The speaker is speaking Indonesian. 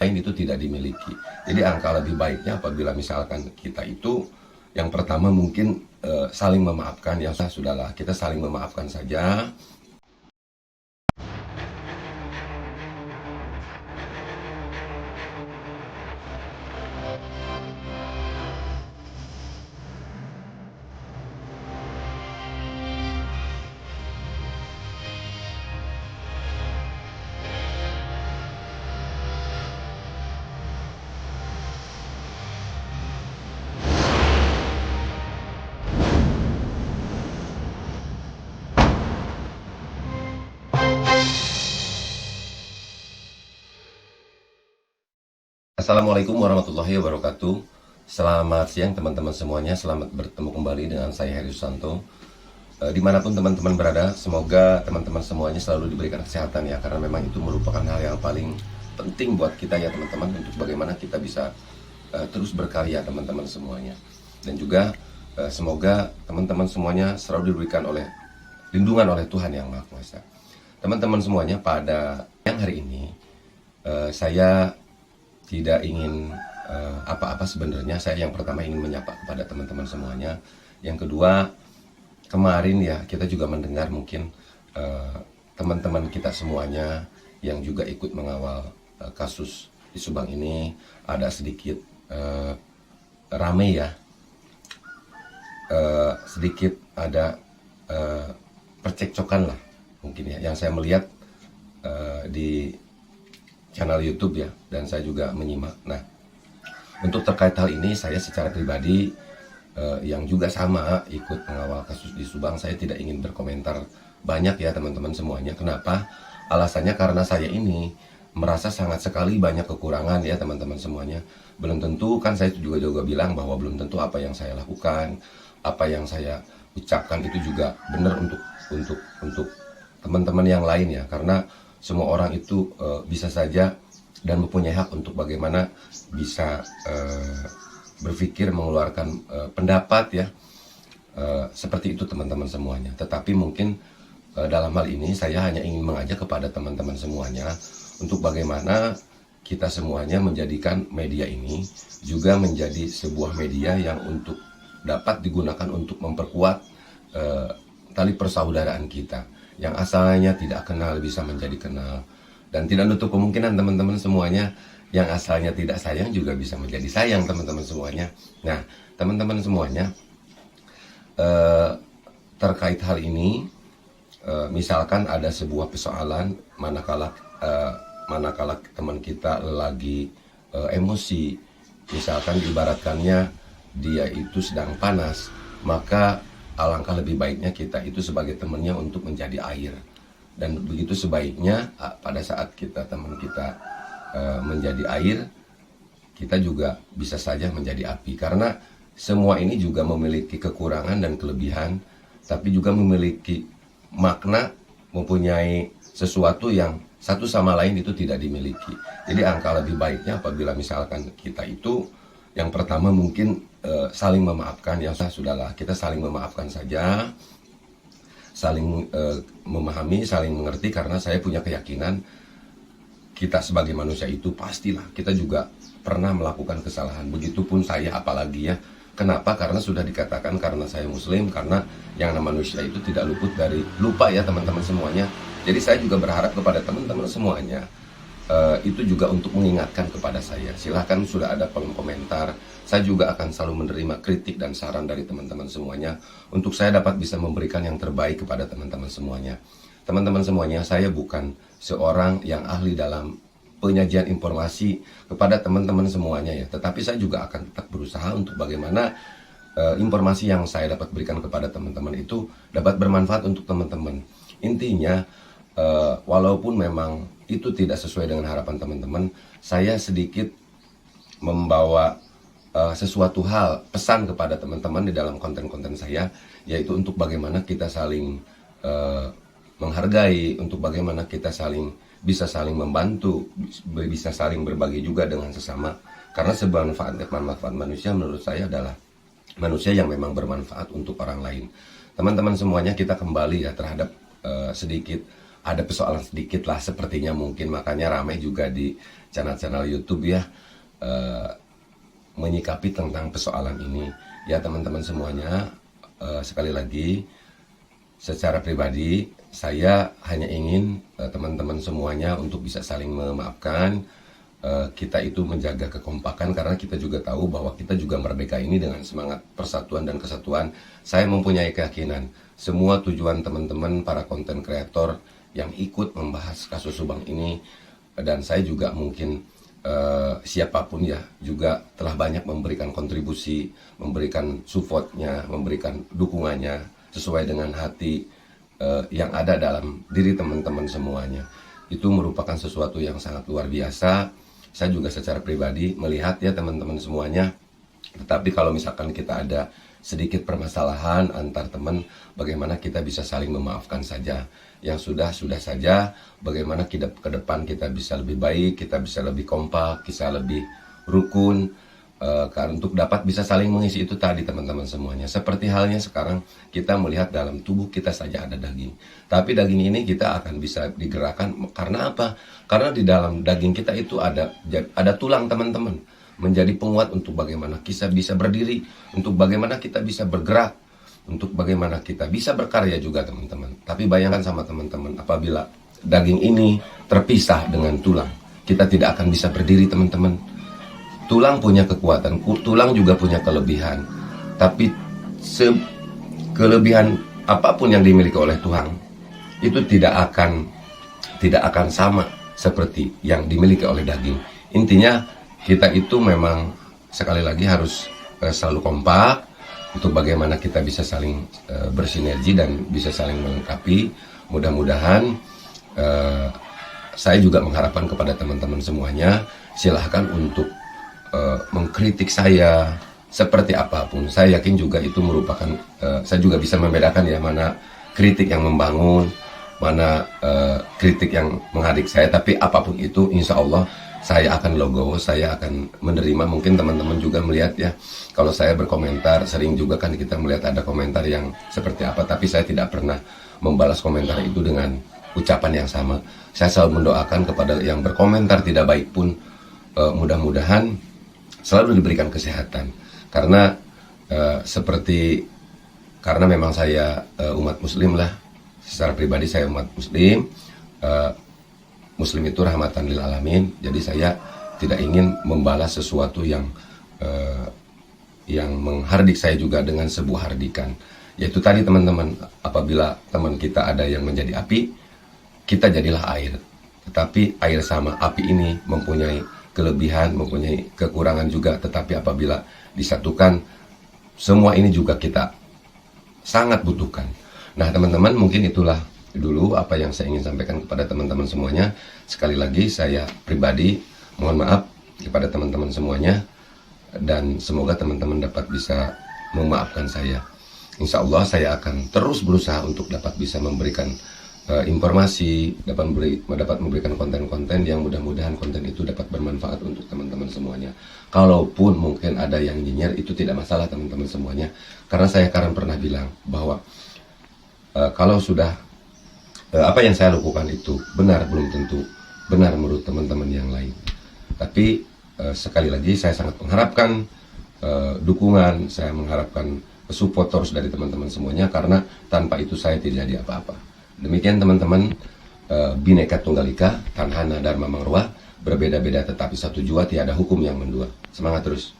lain itu tidak dimiliki. Jadi angka lebih baiknya apabila misalkan kita itu yang pertama mungkin saling memaafkan, yang sudahlah kita saling memaafkan saja. Assalamualaikum warahmatullahi wabarakatuh. Selamat siang teman-teman semuanya. Selamat bertemu kembali dengan saya Heri Susanto. Dimanapun teman-teman berada, semoga teman-teman semuanya selalu diberikan kesehatan ya, karena memang itu merupakan hal yang paling penting buat kita ya teman-teman, untuk bagaimana kita bisa terus berkarya teman-teman semuanya. Dan juga semoga teman-teman semuanya selalu diberikan lindungan oleh Tuhan Yang Maha Kuasa. Teman-teman semuanya, pada yang hari ini saya tidak ingin apa-apa sebenarnya. Saya yang pertama ingin menyapa kepada teman-teman semuanya. Yang kedua, kemarin ya kita juga mendengar mungkin teman-teman kita semuanya yang juga ikut mengawal kasus di Subang ini ada sedikit rame ya, sedikit ada percekcokan lah mungkin ya, yang saya melihat di channel YouTube ya, dan saya juga menyimak. Nah, untuk terkait hal ini saya secara pribadi yang juga sama ikut mengawal kasus di Subang, saya tidak ingin berkomentar banyak ya teman-teman semuanya. Kenapa? Alasannya karena saya ini merasa sangat sekali banyak kekurangan ya teman-teman semuanya. Belum tentu, kan saya juga bilang bahwa belum tentu apa yang saya lakukan, apa yang saya ucapkan itu juga benar untuk teman-teman yang lain ya, karena semua orang itu bisa saja dan mempunyai hak untuk bagaimana bisa berpikir, mengeluarkan pendapat ya, seperti itu teman-teman semuanya. Tetapi mungkin dalam hal ini saya hanya ingin mengajak kepada teman-teman semuanya untuk bagaimana kita semuanya menjadikan media ini juga menjadi sebuah media yang untuk dapat digunakan untuk memperkuat tali persaudaraan kita. Yang asalnya tidak kenal bisa menjadi kenal, dan tidak menutup kemungkinan teman-teman semuanya yang asalnya tidak sayang juga bisa menjadi sayang teman-teman semuanya. Nah teman-teman semuanya, terkait hal ini, misalkan ada sebuah persoalan, manakala teman kita lagi emosi, misalkan ibaratkannya dia itu sedang panas, maka alangkah lebih baiknya kita itu sebagai temannya untuk menjadi air. Dan begitu sebaiknya pada saat teman kita menjadi air, kita juga bisa saja menjadi api. Karena semua ini juga memiliki kekurangan dan kelebihan, tapi juga memiliki makna, mempunyai sesuatu yang satu sama lain itu tidak dimiliki. Jadi angka lebih baiknya apabila misalkan kita itu yang pertama mungkin saling memaafkan, yang sudahlah kita saling memaafkan saja, saling memahami, saling mengerti. Karena saya punya keyakinan kita sebagai manusia itu pastilah kita juga pernah melakukan kesalahan. Begitupun saya, apalagi ya. Kenapa? Karena sudah dikatakan karena saya muslim, karena yang namanya manusia itu tidak luput dari lupa ya teman-teman semuanya. Jadi saya juga berharap kepada teman-teman semuanya itu juga untuk mengingatkan kepada saya. Silahkan, sudah ada kolom komentar. Saya juga akan selalu menerima kritik dan saran dari teman-teman semuanya, untuk saya dapat bisa memberikan yang terbaik kepada teman-teman semuanya. Teman-teman semuanya, saya bukan seorang yang ahli dalam penyajian informasi kepada teman-teman semuanya ya, tetapi saya juga akan tetap berusaha untuk bagaimana informasi yang saya dapat berikan kepada teman-teman itu dapat bermanfaat untuk teman-teman. Intinya, walaupun memang itu tidak sesuai dengan harapan teman-teman, saya sedikit membawa sesuatu hal, pesan kepada teman-teman di dalam konten-konten saya, yaitu untuk bagaimana kita saling menghargai, untuk bagaimana kita bisa saling membantu, bisa saling berbagi juga dengan sesama. Karena sebuah manfaat manusia menurut saya adalah manusia yang memang bermanfaat untuk orang lain. Teman-teman semuanya, kita kembali ya terhadap sedikit ada persoalan sedikit lah sepertinya mungkin, makanya ramai juga di channel-channel YouTube ya, menyikapi tentang persoalan ini. Ya teman-teman semuanya, sekali lagi secara pribadi saya hanya ingin teman-teman semuanya untuk bisa saling memaafkan. Kita itu menjaga kekompakan, karena kita juga tahu bahwa kita juga merdeka ini dengan semangat persatuan dan kesatuan. Saya mempunyai keyakinan semua tujuan teman-teman para konten kreator yang ikut membahas kasus Subang ini, dan saya juga mungkin siapapun ya juga telah banyak memberikan kontribusi, memberikan supportnya, memberikan dukungannya sesuai dengan hati yang ada dalam diri teman-teman semuanya. Itu merupakan sesuatu yang sangat luar biasa. Saya juga secara pribadi melihat ya teman-teman semuanya. Tetapi kalau misalkan kita ada sedikit permasalahan antar teman, bagaimana kita bisa saling memaafkan saja. Yang sudah saja, bagaimana kita ke depan kita bisa lebih baik, kita bisa lebih kompak, kita lebih rukun, karena untuk dapat bisa saling mengisi itu tadi teman-teman semuanya. Seperti halnya sekarang kita melihat dalam tubuh kita saja ada daging, tapi daging ini kita akan bisa digerakkan karena apa? Karena di dalam daging kita itu ada tulang teman-teman, menjadi penguat untuk bagaimana kita bisa berdiri, untuk bagaimana kita bisa bergerak, untuk bagaimana kita bisa berkarya juga teman-teman. Tapi bayangkan sama teman-teman, apabila daging ini terpisah dengan tulang, kita tidak akan bisa berdiri teman-teman. Tulang punya kekuatan, tulang juga punya kelebihan. Tapi kelebihan apapun yang dimiliki oleh tulang itu tidak akan sama seperti yang dimiliki oleh daging. Intinya kita itu memang sekali lagi harus selalu kompak untuk bagaimana kita bisa saling bersinergi dan bisa saling melengkapi. Mudah-mudahan saya juga mengharapkan kepada teman-teman semuanya, silahkan untuk mengkritik saya seperti apapun. Saya yakin juga itu merupakan, saya juga bisa membedakan ya mana kritik yang membangun, mana kritik yang menghadik saya. Tapi apapun itu, insya Allah saya akan logowo, saya akan menerima. Mungkin teman-teman juga melihat ya, kalau saya berkomentar, sering juga kan kita melihat ada komentar yang seperti apa, tapi saya tidak pernah membalas komentar itu dengan ucapan yang sama. Saya selalu mendoakan kepada yang berkomentar tidak baik pun, mudah-mudahan selalu diberikan kesehatan. Karena karena memang saya umat muslim lah, secara pribadi saya umat muslim. Muslim itu rahmatan lil alamin. Jadi saya tidak ingin membalas sesuatu yang menghardik saya juga dengan sebuah hardikan. Yaitu tadi teman-teman, apabila teman kita ada yang menjadi api, kita jadilah air. Tetapi air sama api ini mempunyai kelebihan, mempunyai kekurangan juga. Tetapi apabila disatukan, semua ini juga kita sangat butuhkan. Nah teman-teman, mungkin itulah dulu apa yang saya ingin sampaikan kepada teman-teman semuanya. Sekali lagi saya pribadi mohon maaf kepada teman-teman semuanya, dan semoga teman-teman dapat bisa memaafkan saya. Insya Allah saya akan terus berusaha untuk dapat bisa memberikan informasi, dapat memberikan konten-konten yang mudah-mudahan konten itu dapat bermanfaat untuk teman-teman semuanya. Kalaupun mungkin ada yang nyinyir, itu tidak masalah teman-teman semuanya, karena saya pernah bilang bahwa kalau sudah apa yang saya lakukan itu benar, belum tentu benar menurut teman-teman yang lain. Tapi sekali lagi saya sangat mengharapkan dukungan, saya mengharapkan support terus dari teman-teman semuanya, karena tanpa itu saya tidak jadi apa-apa. Demikian teman-teman, Bhinneka Tunggal Ika, Tanhana Dharma Marwah, berbeda-beda tetapi satu jua, tiada hukum yang mendua. Semangat terus.